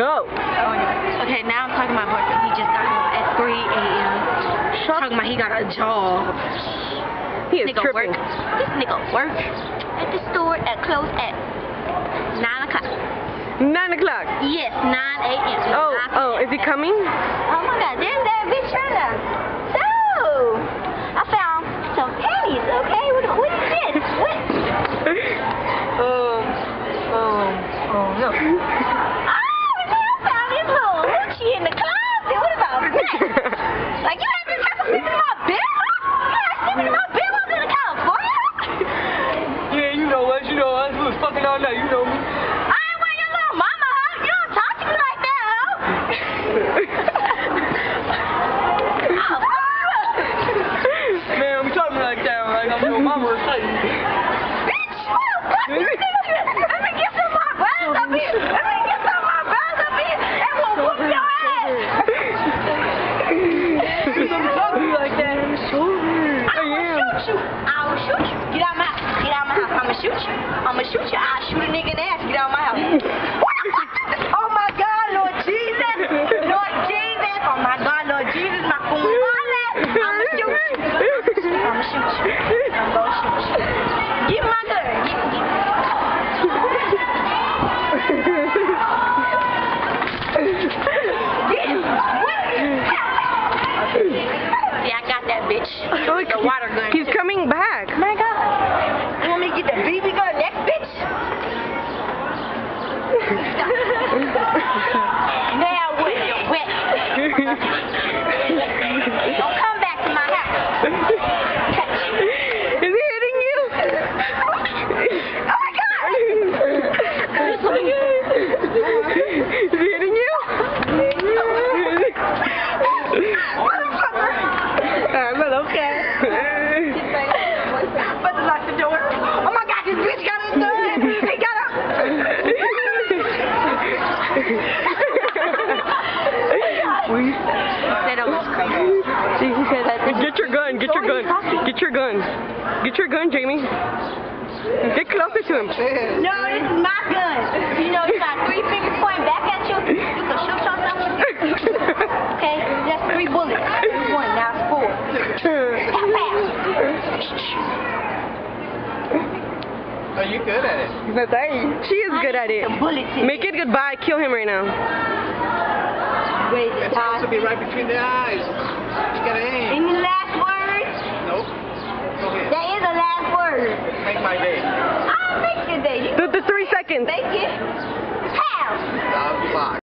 Go. Okay, now I'm talking about my boyfriend. He just got home at 3 a.m. Talking about he got a job. He is Nigga tripping. This nigga work at the store close at 9 o'clock. 9 o'clock. Yes, 9 a.m. Oh, is he coming? Oh my God, there's that bitch right now. So, I found some panties, okay? What is this? What? No. Oh, man, I found this little Gucci in the closet. What about that? Like, you had this type of sleeping in my bed, huh? You had sleeping in my bed while I was in California? Yeah, you know us. We was fucking all night, you know me. I ain't wearing your little mama, huh? You don't talk to me like that, huh? Man, we talking like that, like I'm your mama or something. Bitch, what the fuck? Let me get some of my brothers up here. Let me get some of my brothers up here and we'll whoop your ass. You don't talk to me like that. I will shoot you. I will shoot you. Get out of my house. Get out of my house. I'ma shoot you. I'ma shoot you. I'll shoot a nigga in the ass. Get out of my house. What the fuck? Oh my God, Lord Jesus. Lord Jesus. Oh my God, Lord Jesus. My kumbale. I'ma shoot you. I'ma shoot you. I'm gonna shoot you. Get my gun. See, I got that bitch. The water gun. He's coming back. Oh my God. You want me to get the BB gun next, bitch? Now what? You're wet. Don't come back to my house. Is he hitting you? Oh my God! Is he hitting you? But okay. But to lock the door. Oh my God, this bitch got a gun. He got a... Said I was crazy. See, he said that. Get your gun. Get your gun. Get your gun. Get your gun, Jamie. Get closer to him. No, this is my gun. You know, you got 3 fingers pointing back at you. You can shoot yourself. Okay, that's 3 bullets. That's 1, now it's 4. Oh, you good at it. She is good at it. Make it goodbye. Kill him right now. Wait, It's supposed to be right between the eyes. You gotta aim. any last words? Nope. Go ahead. There is a last word. Make my day. I'll make your day. You The 3 seconds. make it. How? Block.